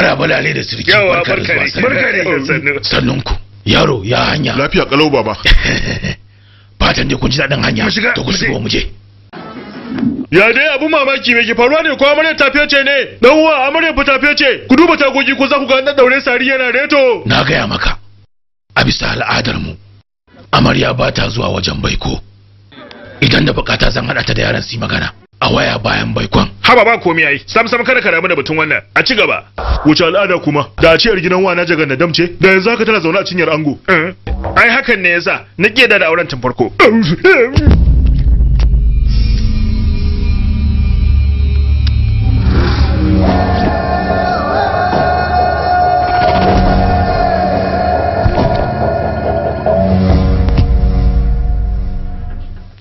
Maraba lale da sirki. Yawa barka. Sannunku. Yaro ya hanya. Lafiya kalau baba. Fatan dai kun ji daɗin hanya. To ku shigo mu je. Ya dai abu mamaki me ke faruwa ne ko amarya tafiya ce ne? Dan uwa amarya fa tafiya ce. Ku duba tagogi ko za ku ga dan daure sari yana reto. Na gaya maka. A bisa al'adar mu. Amarya ba ta zuwa wajen baiko. Idan da bukata zan hada ta da yaran su magana. A waya bayan baikon. Haba ba komai yayi. Sam kada ka rabu da batun wannan. A ci gaba. Wuce al'ada kuma da a ciyar gidan wana jagan da damce da yanzu haka tana zaune a cinyar ango. Ai hakan ne yasa na kiyada da auren tun farko.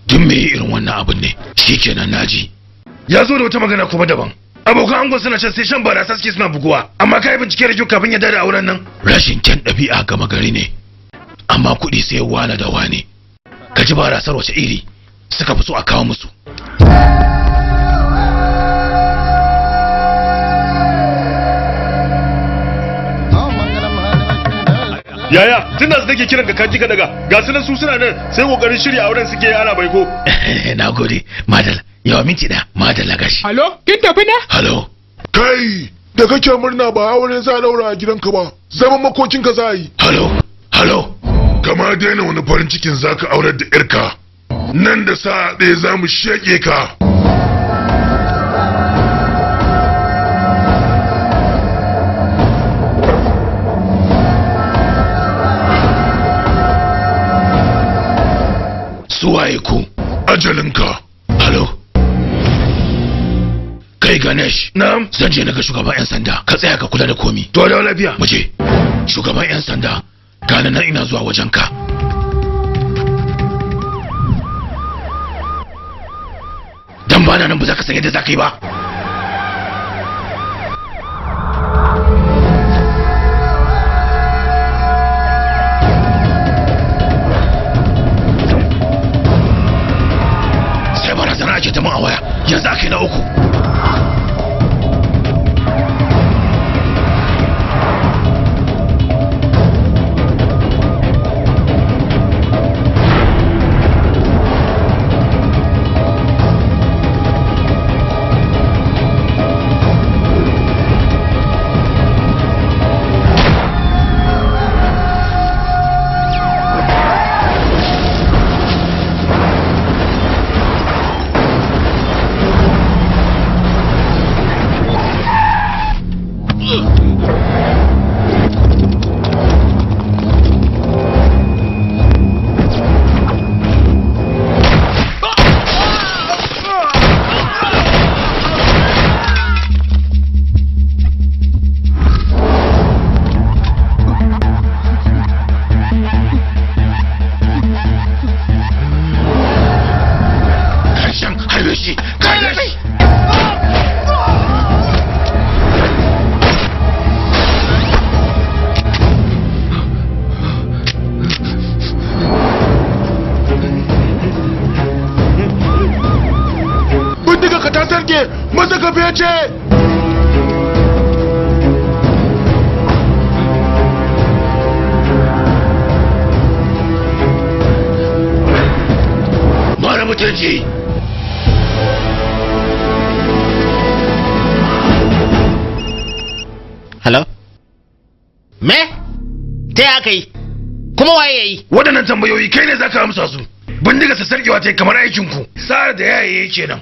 Tun me irin wannan abin ne? Shikenan naji. Ya zo da wata magana kuma daban. Abokan angon suna can sai shan barasa suke suna buguwa. Amma kai bincike da kyau kafin ya dada auren nan. Rashin kyan ɗabi'a gama gari ne. Amma kuɗi sai wane da wane. Ka ji barasar wace iri suka fi so a kawo musu. Yaya tunda su nake kiran ka kaji ka daga ga su nan su suna nan sai kokarin shirya auren suke ana baiko. Nagode madalla yawa minti da madalla gashi. Halo kin tafi ne? Halo. Kai da kake murna ba aure za daura a gidanka ba zaman makokin ka za yi. Halo. Kama daina wani farin cikin zaka aurar da yarka. Nan da sa'a ɗaya za mu sheke ka. Suwaye ku? Ajalinka. Halo. Kai Ganesh. Na'am. Zan je naga shugaban 'yan sanda. Ka tsaya ka kula da komi. To da lafiya. Mu je. Shugaban 'yan sanda. Gane nan ina zuwa wajenka. Dan bana nan ba za ka san yadda za ka yi ba. Barazana ake ta mun a waya yanzu ake na uku. Maza ka fece! Mara mutunci! Hello? Me? Ta ya kai? Kuma waye yayi? Waɗannan tambayoyi kai ne za ka amsa su. Bindiga sa sarkewa ta kamar aikinku. Sa'ar da yaye kenan.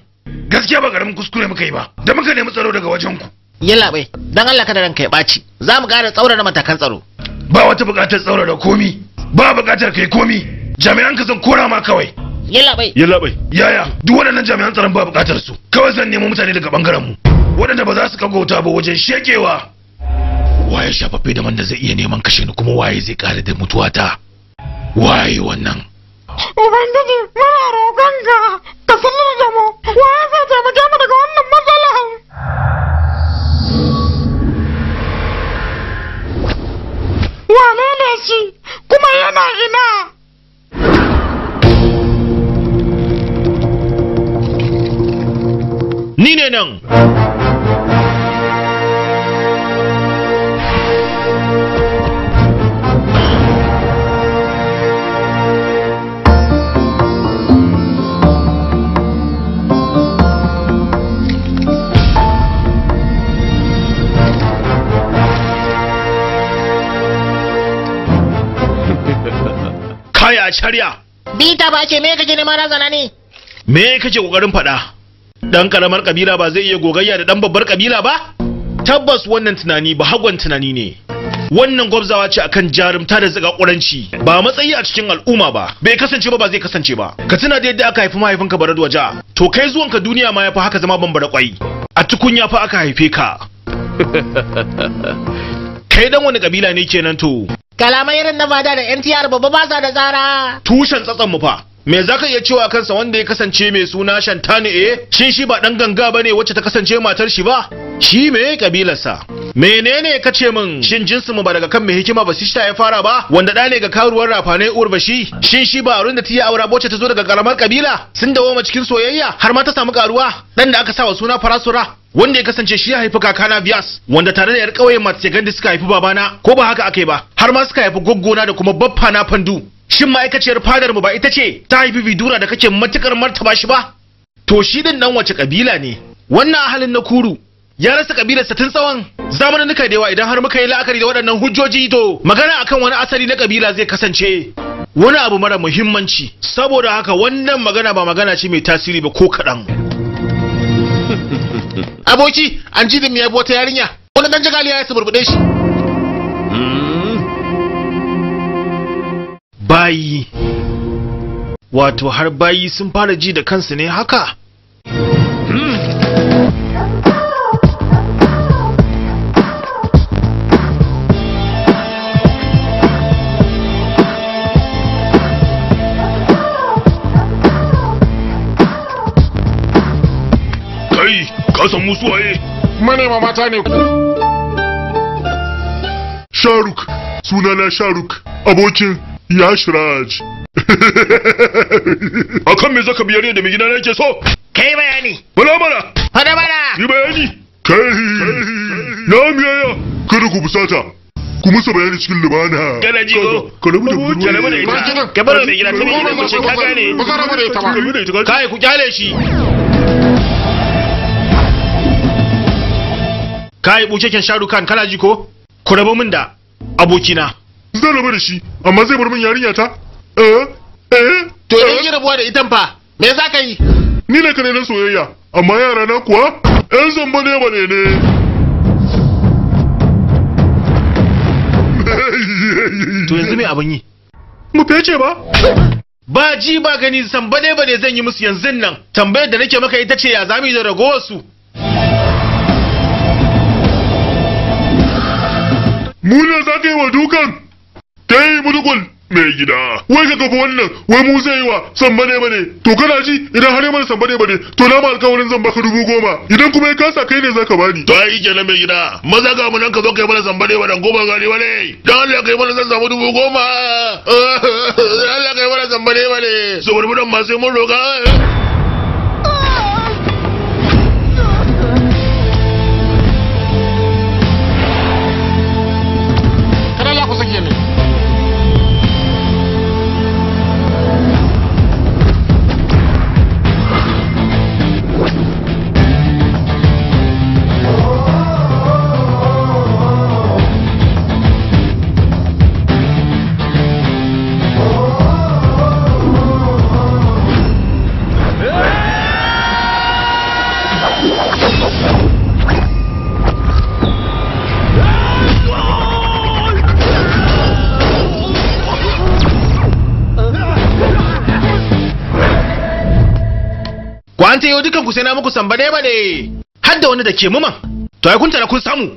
Gaskiya ba karamin kuskure muka yi ba da muka nemi tsaro daga wajen ku. Yalla bai dan Allah kada ranka ya baci za mu ƙara tsaurara matakan tsaro. Ba wata buƙatar tsaurara komi ba buƙatar kai komi jami'an ka zan kora ma kawai. Yalla bai yaya duk waɗannan jami'an tsaron ba buƙatar su kawai zan nemo mutane daga bangaren mu waɗanda ba za su kagauta ba wajen shekewa. Waye shafaffe da man da zai iya neman kashe ni kuma waye zai ƙara da mutuwata? Waye wannan? Ubangiji muna roƙonka ka sanar da mu waye zai taimake mu daga wannan matsala. Wane ne shi kuma yana ina? Ni ne nan. kai a shari'a. Bita ba ke me kake neman razana ne? Me kake kokarin faɗa? Dan karamar kabila ba zai iya gogayya da dan babbar kabila ba? Tabbas wannan tunani ba hagon tunani ne. Wannan gwabzawa ce akan jarumta da zagakuranci, ba matsayi a cikin al'umma ba. Bai kasance ba zai kasance ba. Ka tuna da yadda aka haifi mahaifinka Barad Waja. To kai zuwanka duniya ma yafi haka zama bambara kwai. A tukunya fa aka haife ka. Kai dan wani kabila ne kenan to? Kalamai irin na fada da NTR babba ba sa da tsara. Tushen tsatsan mu fa. Me zaka iya cewa kansa wanda ya kasance mai suna Shantani Shin shi ba dan ganga bane wacce ta kasance matar shi ba? Shi me kabilarsa? Menene kace min? Shin jinsin mu ba daga kan mai hikima Basishta ya fara ba? Wanda da ne ga karuwar rafanai Urbashi? Shin shi ba Arun da ta yi aura wacce ta zo daga karamar kabila? Sun dawo ma cikin soyayya har ma ta samu karuwa? Dan da aka sa wa suna Farasura, wanda ya kasance shi ya haifi kakana Bias, wanda tare da yar kauyen Matsegandi suka haifi babana, ko ba haka akai ba? Har ma suka haifi goggona da kuma baffa na Fandu. Shin ma'aikaciyar fadar mu ba ita ce ta haifi Vidura da kake matukar martaba shi ba? To shi din nan wace kabila ne? Wannan ahalin na Kuru ya rasa kabilarsa tun tsawon zamaninnika da yawa. Idan har muka yi la'akari da waɗannan hujjoji, to magana akan wani asali na kabila zai kasance wani abu mara muhimmanci. Saboda haka wannan magana ba magana ce mai tasiri ba ko kaɗan. Aboki, an ji da me yabo ta yarinya. Wani dan jagaliya ya suburbude shi. Bayi. Wato har bayi sun fara ji da kansu ne haka? Kai, ka san musu waye? Manema mata ne. Sharuk, sunana Sharuk, abokin Yashraj. Akan me zaka biyar da mai gida nake so? Kai bayani. Bala bala. Fada bala. Yi bayani. Kai. Na miyaya. Kada ku busata. Ku musa bayani cikin lumana. Kana ji ko? Ka rabu da budurwa. Ka rabu da ita. Ka bar mai gida ta mai gida ce ka gane. Ba ka rabu da ita ba. Kai ku kyale shi. Kai buceken Sharukan kana ji ko? Ku rabu min da abokina. Zan rabu da shi, amma zai bar min yarinya ta? To idan ki rabuwa da itan fa, me za ka yi? Ni ne kane na soyayya, amma yara na kuwa ƴan zamba ne bane ne. To yanzu me abin yi? Mu fece ba? Ba ji ba gani zamba ne bane zan yi musu yanzun nan. Tambayar da nake maka ita ce ya zamu yi da ragowar su. Mu ne za ka yi wa dukan? Kai mudugul mai gida. Wai ka kafa wannan, wai mu zai yi wa samba ne bane. To kana ji idan har mana samba ne bane, to na ma alƙawarin zan baka 10,000. Idan kuma ya kasa kai ne zaka bani. To ai kenan mai gida. Maza ga mu nan ka zo kai mana samba ne bane goma gari bane. Dan Allah kai mana zan samu 10,000. Dan Allah kai mana samba ne bane. So burbudan ma sai mun roka. An ta yau dukan ku sai na muku samba ne bane. Har da wani da ke muman. To ai kun tara kun samu.